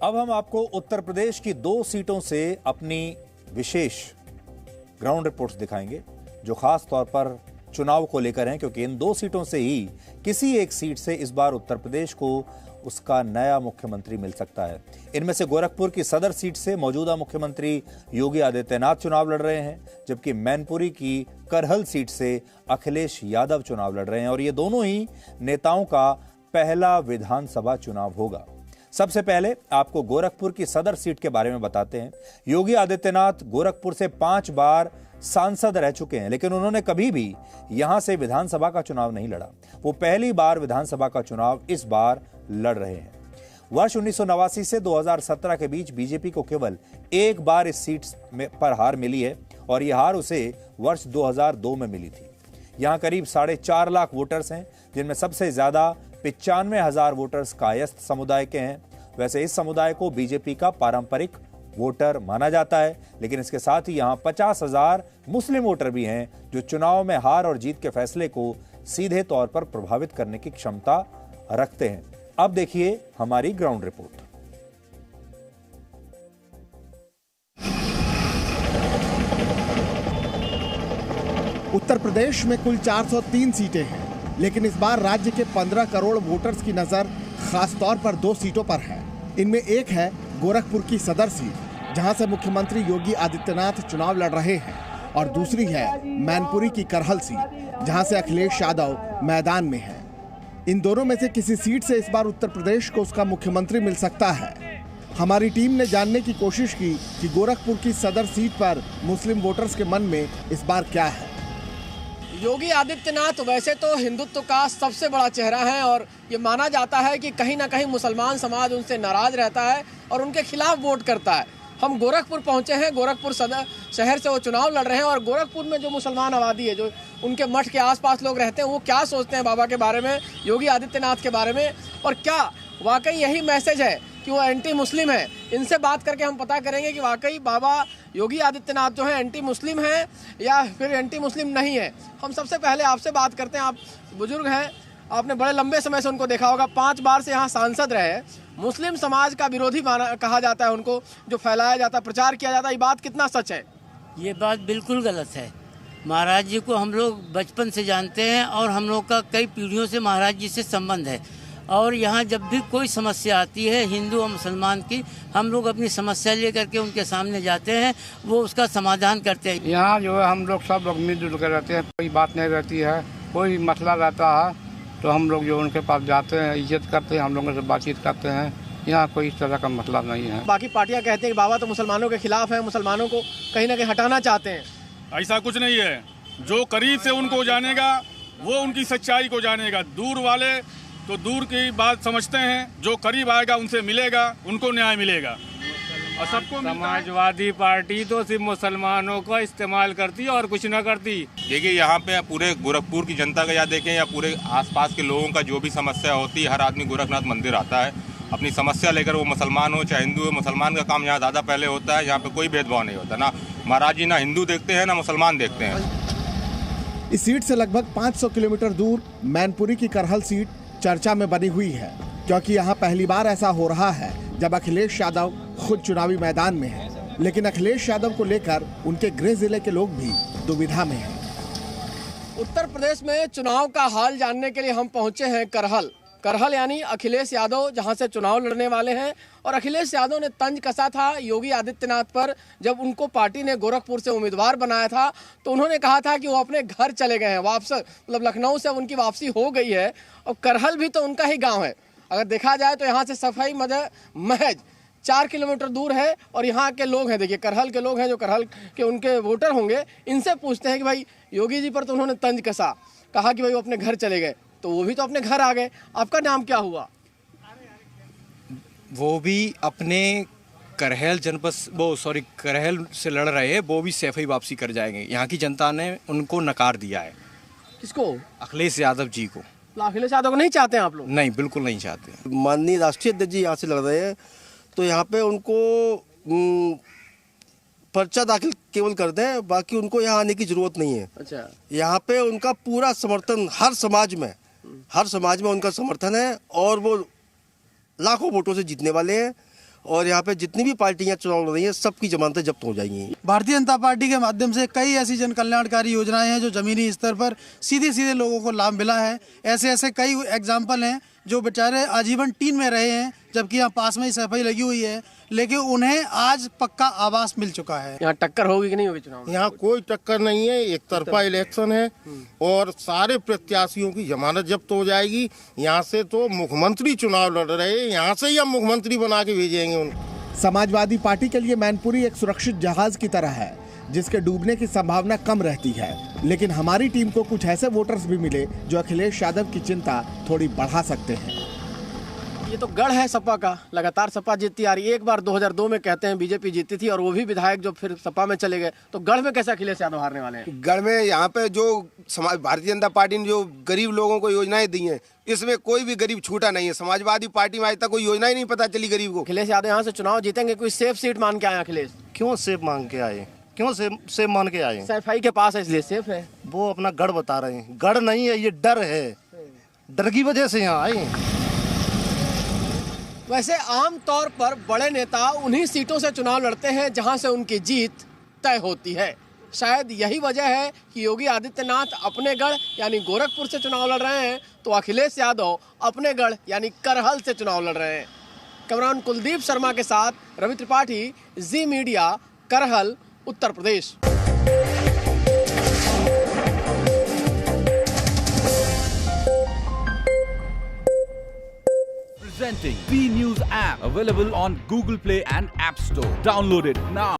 अब हम आपको उत्तर प्रदेश की 2 सीटों से अपनी विशेष ग्राउंड रिपोर्ट्स दिखाएंगे जो खास तौर पर चुनाव को लेकर हैं, क्योंकि इन 2 सीटों से ही किसी एक सीट से इस बार उत्तर प्रदेश को उसका नया मुख्यमंत्री मिल सकता है। इनमें से गोरखपुर की सदर सीट से मौजूदा मुख्यमंत्री योगी आदित्यनाथ चुनाव लड़ रहे हैं, जबकि मैनपुरी की करहल सीट से अखिलेश यादव चुनाव लड़ रहे हैं और ये दोनों ही नेताओं का पहला विधानसभा चुनाव होगा। सबसे पहले आपको गोरखपुर की सदर सीट के बारे में बताते हैं। योगी आदित्यनाथ गोरखपुर से 5 बार सांसद रह चुके हैं, लेकिन उन्होंने कभी भी यहां से विधानसभा का चुनाव नहीं लड़ा। वो पहली बार विधानसभा का चुनाव इस बार लड़ रहे हैं। वर्ष 1989 से 2017 के बीच बीजेपी को केवल एक बार इस सीट पर हार मिली है और यह हार उसे वर्ष 2002 में मिली थी। यहां करीब 4.5 लाख वोटर्स हैं, जिनमें सबसे ज्यादा 95,000 वोटर्स कायस्थ समुदाय के हैं। वैसे इस समुदाय को बीजेपी का पारंपरिक वोटर माना जाता है, लेकिन इसके साथ ही यहां 50,000 मुस्लिम वोटर भी हैं जो चुनाव में हार और जीत के फैसले को सीधे तौर पर प्रभावित करने की क्षमता रखते हैं। अब देखिए हमारी ग्राउंड रिपोर्ट। उत्तर प्रदेश में कुल 403 सीटें हैं, लेकिन इस बार राज्य के 15 करोड़ वोटर्स की नजर खास तौर पर 2 सीटों पर है। इनमें एक है गोरखपुर की सदर सीट, जहां से मुख्यमंत्री योगी आदित्यनाथ चुनाव लड़ रहे हैं, और दूसरी है मैनपुरी की करहल सीट, जहां से अखिलेश यादव मैदान में है। इन दोनों में से किसी सीट से इस बार उत्तर प्रदेश को उसका मुख्यमंत्री मिल सकता है। हमारी टीम ने जानने की कोशिश की कि गोरखपुर की सदर सीट पर मुस्लिम वोटर्स के मन में इस बार क्या है। योगी आदित्यनाथ वैसे तो हिंदुत्व का सबसे बड़ा चेहरा है और ये माना जाता है कि कहीं ना कहीं मुसलमान समाज उनसे नाराज रहता है और उनके खिलाफ वोट करता है। हम गोरखपुर पहुंचे हैं, गोरखपुर सदर शहर से वो चुनाव लड़ रहे हैं और गोरखपुर में जो मुसलमान आबादी है, जो उनके मठ के आसपास लोग रहते हैं, वो क्या सोचते हैं बाबा के बारे में, योगी आदित्यनाथ के बारे में, और क्या वाकई यही मैसेज है कि वो एंटी मुस्लिम है। इनसे बात करके हम पता करेंगे कि वाकई बाबा योगी आदित्यनाथ जो है एंटी मुस्लिम है या फिर एंटी मुस्लिम नहीं है। हम सबसे पहले आपसे बात करते हैं। आप बुजुर्ग हैं, आपने बड़े लंबे समय से उनको देखा होगा, 5 बार से यहाँ सांसद रहे। मुस्लिम समाज का विरोधी कहा जाता है उनको, जो फैलाया जाता है, प्रचार किया जाता है, ये बात कितना सच है? ये बात बिल्कुल गलत है। महाराज जी को हम लोग बचपन से जानते हैं और हम लोग का कई पीढ़ियों से महाराज जी से संबंध है, और यहाँ जब भी कोई समस्या आती है हिंदू और मुसलमान की, हम लोग अपनी समस्या लेकर के उनके सामने जाते हैं, वो उसका समाधान करते हैं। यहाँ जो है हम लोग सब लोग मिलजुल कर रहते हैं, कोई बात नहीं रहती है, कोई मसला रहता है तो हम लोग जो उनके पास जाते हैं, इज्जत करते हैं, हम लोगों से बातचीत करते हैं। यहाँ कोई इस तरह का मसला नहीं है। बाकी पार्टियां कहते हैं कि बाबा तो मुसलमानों के खिलाफ है, मुसलमानों को कहीं ना कहीं हटाना चाहते हैं। ऐसा कुछ नहीं है। जो करीब से उनको जानेगा वो उनकी सच्चाई को जानेगा। दूर वाले तो दूर की बात समझते हैं, जो करीब आएगा उनसे मिलेगा, उनको न्याय मिलेगा। और सबको समाजवादी पार्टी तो सिर्फ मुसलमानों का इस्तेमाल करती है और कुछ न करती। देखिए यहाँ पे पूरे गोरखपुर की जनता का या देखें या पूरे आसपास के लोगों का जो भी समस्या होती है, हर आदमी गोरखनाथ मंदिर आता है अपनी समस्या लेकर, वो मुसलमान हो चाहे हिंदू हो। मुसलमान का काम यहाँ ज़्यादा पहले होता है, यहाँ पे कोई भेदभाव नहीं होता। ना महाराज जी ना हिंदू देखते हैं ना मुसलमान देखते हैं। इस सीट से लगभग 500 किलोमीटर दूर मैनपुरी की करहल सीट चर्चा में बनी हुई है, क्योंकि यहाँ पहली बार ऐसा हो रहा है जब अखिलेश यादव खुद चुनावी मैदान में है। लेकिन अखिलेश यादव को लेकर उनके गृह जिले के लोग भी दुविधा में हैं। उत्तर प्रदेश में चुनाव का हाल जानने के लिए हम पहुंचे हैं करहल यानी अखिलेश यादव, जहां से चुनाव लड़ने वाले हैं। और अखिलेश यादव ने तंज कसा था योगी आदित्यनाथ पर। जब उनको पार्टी ने गोरखपुर से उम्मीदवार बनाया था तो उन्होंने कहा था कि वो अपने घर चले गए हैं, वापस मतलब लखनऊ से उनकी वापसी हो गई है। और करहल भी तो उनका ही गाँव है। अगर देखा जाए तो यहाँ से सफाई महज 4 किलोमीटर दूर है। और यहाँ के लोग हैं, देखिए करहल के लोग हैं, जो करहल के उनके वोटर होंगे, इनसे पूछते हैं कि भाई योगी जी पर तो उन्होंने तंज कसा, कहा कि भाई वो अपने घर चले गए, तो वो भी तो अपने घर आ गए। आपका नाम क्या हुआ? वो भी अपने करहल करहल से लड़ रहे हैं, वो भी सैफई वापसी कर जाएंगे। यहाँ की जनता ने उनको नकार दिया है। किसको? अखिलेश यादव जी को। अखिलेश यादव को नहीं चाहते हैं आप लोग? नहीं, बिल्कुल नहीं चाहते। माननीय राष्ट्रीय अध्यक्ष जी यहाँ से लड़ रहे हैं, तो यहाँ पे उनको पर्चा दाखिल केवल कर दें, बाकी उनको यहाँ आने की जरूरत नहीं है। अच्छा। यहाँ पे उनका पूरा समर्थन हर समाज में उनका समर्थन है और वो लाखों वोटों से जीतने वाले हैं। और यहाँ पे जितनी भी पार्टियां चुनाव लड़ रही हैं सबकी जमानतें जब्त हो जाएंगी। भारतीय जनता पार्टी के माध्यम से कई ऐसी जन कल्याणकारी योजनाएं हैं जो जमीनी स्तर पर सीधे सीधे लोगों को लाभ मिला है। ऐसे ऐसे कई एग्जाम्पल हैं जो बेचारे आजीवन टीन में रहे हैं, जबकि यहाँ पास में ही सफाई लगी हुई है, लेकिन उन्हें आज पक्का आवास मिल चुका है। यहाँ टक्कर होगी कि नहीं होगी चुनाव में? यहाँ कोई टक्कर नहीं है, एक तरफा इलेक्शन है और सारे प्रत्याशियों की जमानत जब्त हो जाएगी। यहाँ से तो मुख्यमंत्री चुनाव लड़ रहे हैं, यहाँ से ही हम मुख्यमंत्री बना के भेजेंगे उनको। समाजवादी पार्टी के लिए मैनपुरी एक सुरक्षित जहाज की तरह है जिसके डूबने की संभावना कम रहती है, लेकिन हमारी टीम को कुछ ऐसे वोटर्स भी मिले जो अखिलेश यादव की चिंता थोड़ी बढ़ा सकते हैं। ये तो गढ़ है सपा का, लगातार सपा जीतती आ रही है। एक बार 2002 में कहते हैं बीजेपी जीती थी और वो भी विधायक जो फिर सपा में चले गए, तो गढ़ में कैसे अखिलेश यादव हारने वाले हैं? गढ़ में यहाँ पे जो भारतीय जनता पार्टी ने जो गरीब लोगों को योजनाएं दी हैं, इसमें कोई भी गरीब छूटा नहीं है। समाजवादी पार्टी में आज तक कोई योजना ही नहीं पता चली गरीब को। अखिलेश यादव यहाँ से चुनाव जीतेंगे, कोई सेफ सीट मान के आए अखिलेश? क्यों सेफ मांग के आए? क्यों सेफ मान के आए? सफाई के पास है इसलिए सेफ है। वो अपना गढ़ बता रहे हैं, गढ़ नहीं है, ये डर है, डर की वजह से यहाँ आए। वैसे आम तौर पर बड़े नेता उन्हीं सीटों से चुनाव लड़ते हैं जहां से उनकी जीत तय होती है। शायद यही वजह है कि योगी आदित्यनाथ अपने गढ़ यानी गोरखपुर से चुनाव लड़ रहे हैं, तो अखिलेश यादव अपने गढ़ यानी करहल से चुनाव लड़ रहे हैं। कैमरामैन कुलदीप शर्मा के साथ रवि त्रिपाठी, जी media, Karhal, Uttar Pradesh. Presenting B News app, available on Google Play and App Store. Download it now.